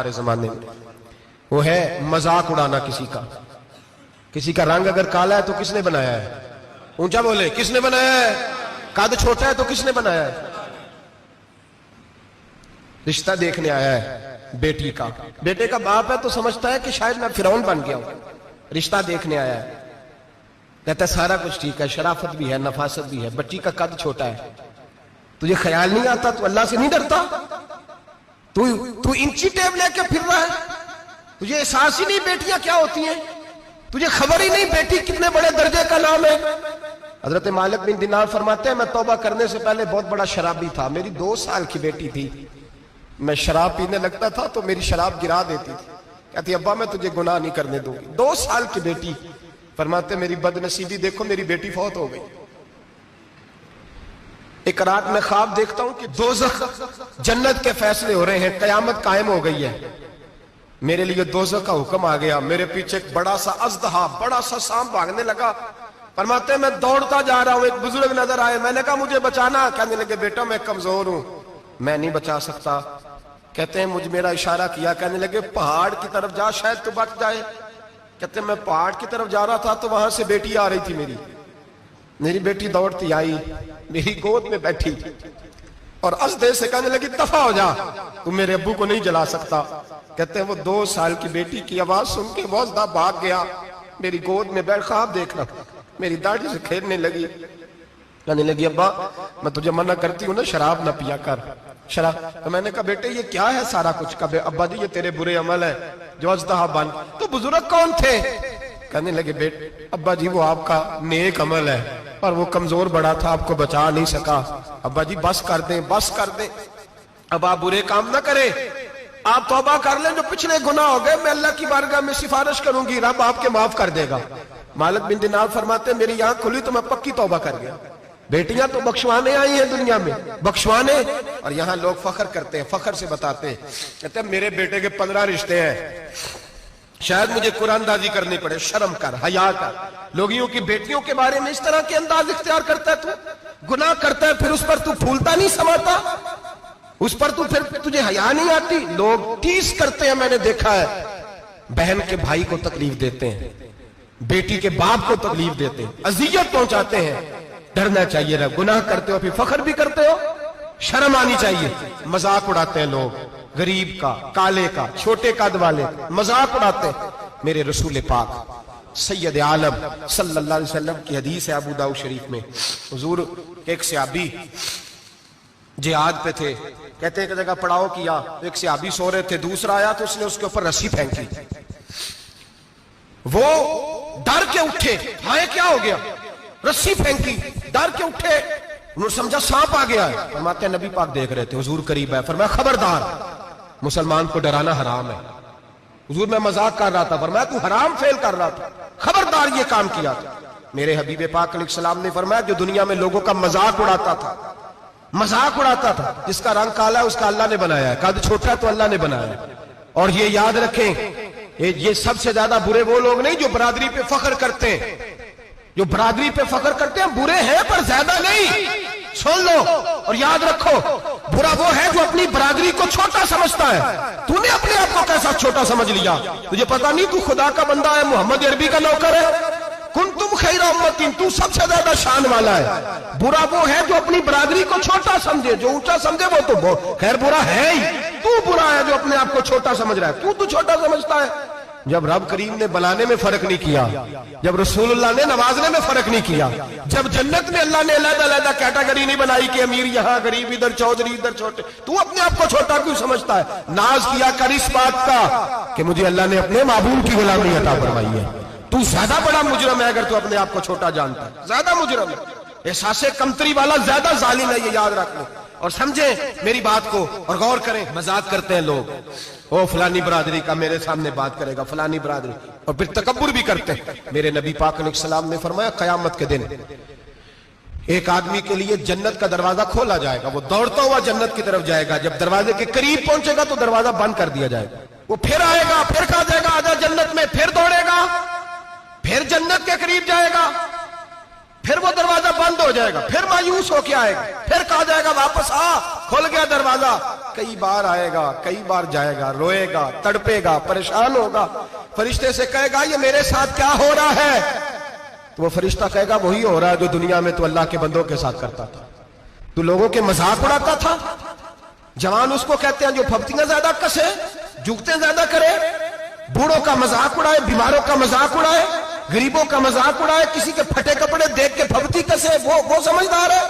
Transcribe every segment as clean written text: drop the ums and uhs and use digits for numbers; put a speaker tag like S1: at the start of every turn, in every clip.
S1: ہمارے زمانے میں، وہ ہے مذاق اڑانا کسی کا. کسی کا رنگ اگر کالا ہے تو کس نے بنایا ہے؟ اونچا بولے، کس نے بنایا ہے؟ قد چھوٹا ہے تو کس نے بنایا ہے؟ رشتہ دیکھنے آیا ہے بیٹی کا، بیٹے کا باپ ہے تو سمجھتا ہے کہ شاید میں فرعون بن گیا ہوں. رشتہ دیکھنے آیا ہے، کہتا ہے سارا کچھ ٹھیک ہے، شرافت بھی ہے، نفاست بھی ہے، بچی کا قد چھوٹا ہے. تجھے خیال نہیں آتا؟ تو اللہ سے نہیں ڈرتا؟ تو انچی ٹیپ لے کے پھر رہا ہے؟ تجھے احساس ہی نہیں بیٹیاں کیا ہوتی ہیں؟ تجھے خبر ہی نہیں بیٹی کتنے بڑے درجے کا نام ہے؟ حضرت مالک بن دینار فرماتے ہیں میں توبہ کرنے سے پہلے بہت بڑا شرابی تھا. میری 2 سال کی بیٹی تھی، میں شراب پینے لگتا تھا تو میری شراب گرا دیتی تھی. کہتی ابا میں تجھے گناہ نہیں کرنے دوں گی. 2 سال کی بیٹی. فرماتے میری بد نصیبی دیکھو، میری بیٹی فوت ہو گئی. ایک رات میں خواب دیکھتا ہوں کہ دوزخ جنت کے فیصلے ہو رہے ہیں، قیامت قائم ہو گئی ہے. میرے لیے دوزخ کا حکم آ گیا. میرے پیچھے ایک بڑا سا اژدہا، بڑا سا سانپ بھاگنے لگا. فرماتے ہیں میں دوڑتا جا رہا ہوں، ایک بزرگ نظر آئے. میں نے کہا مجھے بچانا. کہنے لگے بیٹا میں کمزور ہوں، میں نہیں بچا سکتا. کہتے ہیں مجھ میرا اشارہ کیا، کہنے لگے پہاڑ کی طرف جا شاید تو بچ جائے. کہتے ہیں میں پہاڑ کی طرف جا رہا تھا تو وہاں سے بیٹی آ رہی تھی. میری بیٹی دوڑتی آئی، میری گود میں بیٹھی اور ازدے سے کہنے لگی دفع ہو جا، تم میرے ابو کو نہیں جلا سکتا. کہتے ہیں وہ 2 سال کی بیٹی کی آواز سن کے وہ ازدہ بھاگ گیا. میری گود میں بیٹھ خواب دیکھ رہا، میری داڑھی سے کھیلنے لگی. کہنے لگی ابا میں تجھے منع کرتی ہوں نا شراب نہ پیا کر. شراب؟ تو میں نے کہا بیٹے یہ کیا ہے سارا کچھ؟ کہا ابا جی یہ تیرے برے عمل ہے جو ازدہا بن. تو بزرگ کون تھے؟ کہنے لگے بیٹے ابا جی وہ آپ کا نیک عمل ہے، پر وہ کمزور بڑا تھا، آپ کو بچا نہیں سکا. ابا جی بس کر دیں، بس کر دیں، اب آپ برے کام نہ کریں، آپ توبہ کر لیں. جو پچھلے گناہ ہو گئے میں اللہ کی بارگاہ میں سفارش کروں گی، رب آپ کے معاف کر دے گا. مالک بن دینار فرماتے ہیں میری آنکھ کھلی تو میں پکی توبہ کر گیا. بیٹیاں تو بخشوانے آئی ہیں دنیا میں، بخشوانے. اور یہاں لوگ فخر کرتے ہیں، فخر سے بتاتے ہیں، کہتے ہیں میرے بیٹے کے 15 رشتے ہیں، شاید مجھے قرآن دازی کرنی پڑے. شرم کر، حیا کر. لوگیوں کی بیٹیوں کے بارے میں اس طرح کے انداز اختیار کرتا ہے. تو گناہ کرتا ہے پھر اس پر تو پھولتا نہیں سماتا، اس پر تو پھر تجھے حیا نہیں آتی. لوگ ٹیس کرتے ہیں، میں نے دیکھا ہے، بہن کے بھائی کو تکلیف دیتے ہیں، بیٹی کے باپ کو تکلیف دیتے ہیں، اذیت پہنچاتے ہیں. ڈرنا چاہیے نا، گناہ کرتے ہو پھر فخر بھی کرتے ہو، شرم آنی چاہیے. مذاق اڑاتے ہیں لوگ، غریب کا، کالے کا، چھوٹے قد والے مذاق اڑاتے ہیں. میرے رسول پاک سید عالم صلی اللہ علیہ وسلم کی حدیث ہے ابو داؤد شریف میں. حضور ایک صحابی جہاد پہ تھے، کہتے ہیں کہ جگہ پڑاؤ کیا، ایک صحابی سو رہے تھے، دوسرا آیا تو اس نے اس کے اوپر رسی پھینکی. وہ ڈر کے اٹھے، ہائے کیا ہو گیا؟ رسی پھینکی، ڈر کے اٹھے، انہوں نے سمجھا سانپ آ گیا ہے. فرماتے ہیں نبی پاک دیکھ رہے تھے، حضور قریب ہے، فرمایا خبردار مسلمان کو ڈرانا حرام ہے. حضور میں مذاق کر رہا تھا، فرمایا تو حرام فعل کر رہا تھا، خبردار یہ کام کیا تھا. میرے حبیب پاک علیہ السلام نے فرمایا جو دنیا میں لوگوں کا مذاق اڑاتا تھا، مذاق اڑاتا تھا، جس کا رنگ کالا ہے اس کا اللہ نے بنایا ہے، قد چھوٹا ہے تو اللہ نے بنایا ہے. اور یہ یاد رکھیں یہ سب سے زیادہ برے وہ لوگ نہیں جو برادری پہ فخر کرتے ہیں. جو برادری پہ فخر کرتے ہیں برے ہیں پر زیادہ نہیں. سن لو اور یاد رکھو، برا وہ ہے جو اپنی برادری کو چھوٹا سمجھتا ہے. تو نے اپنے آپ کو کیسا چھوٹا سمجھ لیا؟ تجھے پتا نہیں تو خدا کا بندہ ہے، محمد عربی کا نوکر ہے. کنتم خیر امت، تو سب سے زیادہ شان والا ہے. برا وہ ہے جو اپنی برادری کو چھوٹا سمجھے، جو اونچا سمجھے وہ تو خیر برا ہے ہی. تو برا ہے جو اپنے آپ کو چھوٹا سمجھ رہا ہے، تو چھوٹا سمجھتا ہے. جب رب کریم نے بلانے میں فرق نہیں کیا، جب رسول اللہ نے نوازنے میں فرق نہیں کیا، جب جنت میں اللہ نے علیحدہ علیحدہ کیٹیگری نہیں بنائی کہ امیر یہاں، غریب ادھر، چودھری ادھر، چھوٹے، تو اپنے آپ کو چھوٹا کیوں سمجھتا ہے؟ ناز کیا کر اس بات کا کہ مجھے اللہ نے اپنے معبود کی غلامی عطا فرمائی ہے. تو زیادہ بڑا مجرم ہے اگر تو اپنے آپ کو چھوٹا جانتا ہے، زیادہ مجرم ہے. احساس کمتری والا زیادہ ظالم ہے، یہ یاد رکھ لو اور سمجھیں میری بات کو اور غور کریں. مذاق کرتے ہیں لوگ، او فلانی برادری کا میرے سامنے بات کرے گا، فلانی برادری، اور پھر تکبر بھی کرتے ہیں. میرے نبی پاک علیہ السلام نے فرمایا قیامت کے دن ایک آدمی کے لیے جنت کا دروازہ کھولا جائے گا، وہ دوڑتا ہوا جنت کی طرف جائے گا. جب دروازے کے قریب پہنچے گا تو دروازہ بند کر دیا جائے گا. وہ پھر آئے گا، پھر کہا جائے گا آجا جنت میں، پھر دوڑے گا، پھر جنت کے قریب جائے گا، پھر وہ دروازہ بند ہو جائے گا، پھر مایوس ہو کے آئے گا، پھر کہا جائے گا واپس آ، کھل گیا دروازہ. کئی بار آئے گا، کئی بار جائے گا، روئے گا، تڑپے گا، پریشان ہوگا، فرشتے سے کہے گا یہ میرے ساتھ کیا ہو رہا ہے؟ تو وہ فرشتہ کہے گا وہی ہو رہا ہے جو دنیا میں تو اللہ کے بندوں کے ساتھ کرتا تھا، تو لوگوں کے مذاق اڑاتا تھا۔ جوان اس کو کہتے ہیں جو پھپتیاں زیادہ کسے، جھکتے زیادہ کرے، بوڑھوں کا مذاق اڑائے، بیماروں کا مذاق اڑائے، غریبوں کا مذاق اڑائے، کسی کے پھٹے کپڑے دیکھ کے پھپتی کسے، وہ سمجھدار ہے؟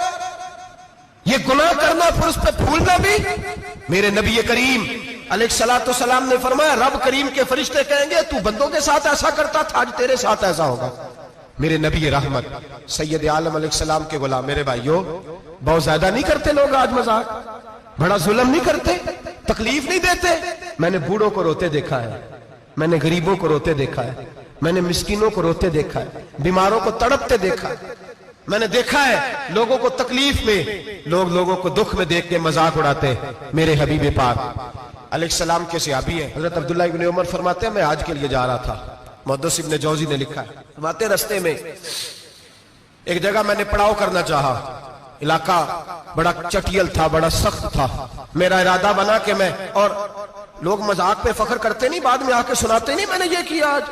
S1: یہ گناہ کرنا پھر اس پہ پھولنا بھی؟ میرے نبی کریم علیہ الصلوۃ والسلام نے فرمایا رب کریم کے فرشتے کہیں گے تو بندوں کے ساتھ ایسا کرتا تھا، آج تیرے ساتھ ایسا ہوگا۔ میرے نبی رحمت سید عالم علیہ السلام کے غلام، میرے بھائیوں بہت زیادہ نہیں کرتے لوگ آج مذاق؟ بڑا ظلم نہیں کرتے؟ تکلیف نہیں دیتے؟ میں نے بوڑھوں کو روتے دیکھا ہے، میں نے غریبوں کو روتے دیکھا ہے، میں نے مسکینوں کو روتے دیکھا ہے، بیماروں کو تڑپتے دیکھا ہے، میں نے دیکھا ہے لوگوں کو تکلیف میں، لوگوں کو دکھ میں دیکھ کے مذاق اڑاتے۔ میرے حبیب پاک علیہ السلام کے صحابی ہیں حضرت عبداللہ ابن عمر، فرماتے ہیں میں حج کے لیے جا رہا تھا، محدث ابن جوزی نے لکھا ہے، فرماتے رستے میں ایک جگہ میں نے پڑاؤ کرنا چاہا، علاقہ بڑا چٹیل تھا، بڑا سخت تھا، میرا ارادہ بنا کہ میں، اور لوگ مذاق پہ فخر کرتے نہیں، بعد میں آ کے سناتے نہیں میں نے یہ کیا، آج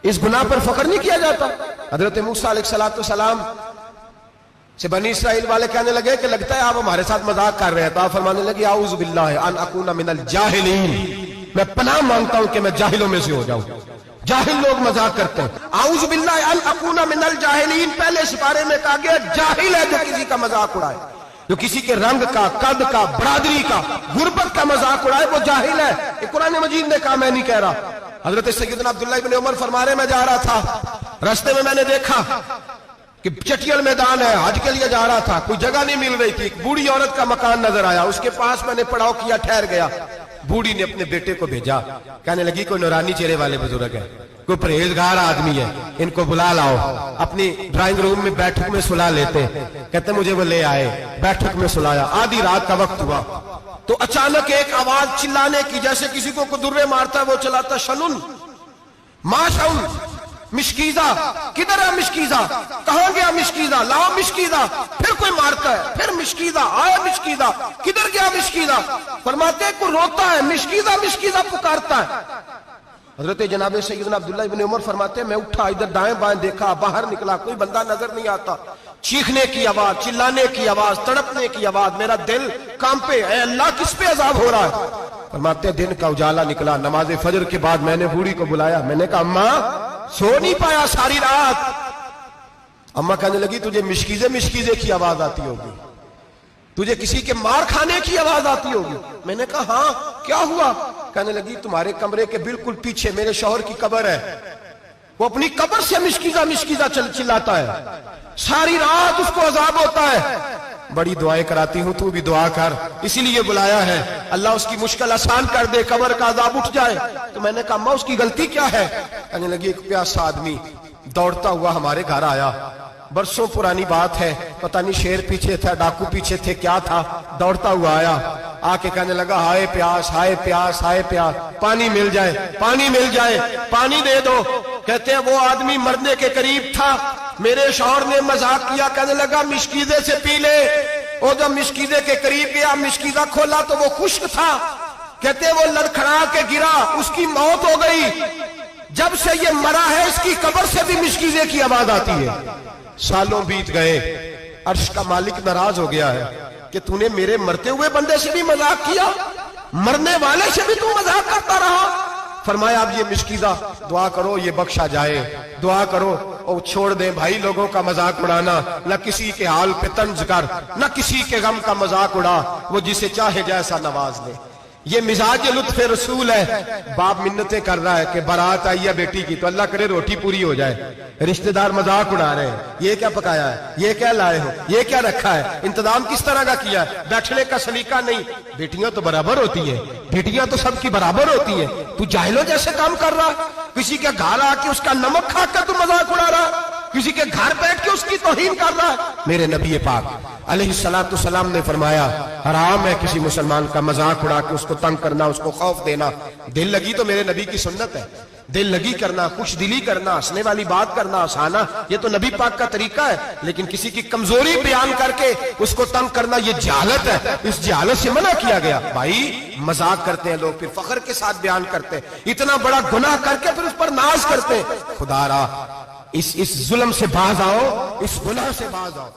S1: اس گناہ پر فخر نہیں کیا جاتا۔ حضرت موسیٰ علیہ السلام سے بنی اسرائیل والے کہنے لگے کہ لگتا ہے آپ ہمارے ساتھ مذاق کر رہے ہیں، تو آپ فرمانے لگے اعوذ باللہ ان اکون من الجاہلین، میں پناہ مانگتا ہوں کہ میں جاہلوں میں سے ہو جاؤں۔ جاہل لوگ مذاق کرتے ہیں، اعوذ باللہ ان اکون من الجاہلین، پہلے سپارے میں کہا گیا جاہل ہے جو کسی کا مذاق اڑائے، جو کسی کے رنگ کا، قد کا، برادری کا، غربت کا مذاق اڑائے وہ جاہل ہے۔ یہ قرآن مجید نے کہا، میں نہیں کہہ رہا۔ حضرت سیدنا عبداللہ ابن عمر فرما رہے میں جا رہا تھا، رستے میں نے دیکھا کہ چٹیل میدان ہے، حج کے لیے جا رہا تھا، کوئی جگہ نہیں مل رہی تھی، ایک بوڑھی عورت کا مکان نظر آیا، اس کے پاس میں نے پڑاؤ کیا، ٹھہر گیا۔ بوڑھی نے اپنے بیٹے کو بھیجا، کہنے لگی کوئی نورانی چہرے والے بزرگ ہے، کوئی پرہیزگار آدمی ہے، ان کو بلا لاؤ، اپنی ڈرائنگ روم میں بیٹھک میں سلا لیتے۔ کہتے مجھے وہ لے آئے، بیٹھک میں سلایا، آدھی رات کا وقت ہوا تو اچانک ایک آواز چلانے کی، جیسے کسی کو درے مارتا ہے وہ چلاتا، شنن ما شن مشکیزہ، کدھر ہے مشکیزہ، کہاں گیا مشکیزہ، لاؤ مشکیزہ، پھر کوئی مارتا ہے، پھر مشکیزہ، آیا مشکیزہ، کدھر گیا مشکیزہ، فرماتے ہیں کوئی روتا ہے، مشکیزہ مشکیزہ پکارتا ہے۔ حضرت جناب سیدنا عبداللہ ابن عمر فرماتے ہیں میں اٹھا، ادھر دائیں بائیں دیکھا، باہر نکلا، کوئی بندہ نظر نہیں آتا، چیخنے کی آواز، چلانے کی آواز، تڑپنے کی آواز، میرا دل کانپے، اے اللہ کس پہ عذاب ہو رہا ہے؟ فرماتے ہیں دن کا اجالا نکلا، نماز فجر کے بعد میں نے بوڑھی کو بلایا، میں نے کہا اماں سو نہیں پایا ساری رات؟ اماں کہنے لگی تجھے مشکیزے کی آواز آتی ہوگی، تجھے کسی کے مار کھانے کی آواز آتی ہوگی۔ میں نے کہا ہاں کیا ہوا؟ کہنے لگی تمہارے کمرے کے بالکل پیچھے میرے شوہر کی قبر ہے، وہ اپنی قبر سے مشکیزہ چلاتا ہے، ساری رات اس کو عذاب ہوتا ہے۔ بڑی دعائیں کراتی ہوں، تو بھی دعا کر، اسی لیے بلایا ہے، اللہ اس کی مشکل آسان کر دے، قبر کا عذاب اٹھ جائے۔ تو میں نے کہا ماں اس کی غلطی کیا ہے؟ کہنے لگی ایک پیاسا آدمی دوڑتا ہوا ہمارے گھر آیا، برسوں پرانی بات ہے، پتہ نہیں شیر پیچھے تھا، ڈاکو پیچھے تھے، کیا تھا، دوڑتا ہوا آیا، آ کے کہنے لگا ہائے پیاس، ہائے پیاس، ہائے پیاس، پانی مل جائے، پانی مل جائے، پانی دے دو۔ کہتے ہیں وہ آدمی مرنے کے قریب تھا، میرے شوہر نے مذاق کیا، کہنے لگا مشکیزے سے پی لے۔ وہ جب مشکیزے کے قریب گیا، مشکیزہ کھولا تو وہ خشک تھا، کہتے ہیں وہ لڑکھڑا کے گرا، اس کی موت ہو گئی۔ جب سے یہ مرا ہے اس کی قبر سے بھی مشکیزے کی آواز آتی ہے۔ سالوں بیت گئے، عرش کا مالک ناراض ہو گیا ہے کہ تو نے میرے مرتے ہوئے بندے سے بھی مذاق کیا، مرنے والے سے بھی تو مذاق کرتا رہا۔ فرمایا اب یہ مشکیزہ دعا کرو یہ بخشا جائے، دعا کرو اور چھوڑ دیں بھائی لوگوں کا مذاق اڑانا، نہ کسی کے حال پہ طنز کر، نہ کسی کے غم کا مذاق اڑا، وہ جسے چاہے جیسا نواز لے۔ یہ مزاج لطف رسول ہے۔ باپ منتیں کر رہا ہے کہ بارات آئی ہے بیٹی کی تو اللہ کرے روٹی پوری ہو جائے، رشتہ دار مذاق اڑا رہے ہیں، یہ کیا پکایا ہے، یہ کیا لائے ہو، یہ کیا رکھا ہے، انتظام کس طرح کا کیا ہے، بیٹھنے کا سلیقہ نہیں۔ بیٹیاں تو برابر ہوتی ہیں، بیٹیاں تو سب کی برابر ہوتی ہیں، تو جاہلوں جیسے کام کر رہا، کسی کے گھر آ کے اس کا نمک کھا کر تو مذاق اڑا رہا، کسی کے گھر بیٹھ کے اس کی توہین کر رہا ہے۔ میرے نبی پاک علیہ السلام نے فرمایا حرام ہے کسی مسلمان کا مذاق اڑا کے اس کو تنگ کرنا، اس کو خوف دینا۔ دل لگی تو میرے نبی کی سنت ہے، دل لگی کرنا، خوش دلی کرنا، ہنسنے والی بات کرنا، ہنسانا، یہ تو نبی پاک کا طریقہ ہے. لیکن کسی کی کمزوری بیان کر کے اس کو تنگ کرنا یہ جہالت ہے. اس جہالت سے منع کیا گیا. بھائی مذاق کرتے ہیں لوگ، پھر فخر کے ساتھ بیان کرتے ہیں، اتنا بڑا گناہ کر کے پھر اس پر ناز کرتے ہیں. خدا را اس ظلم سے باز آؤ، اس گناہ سے باز آؤ.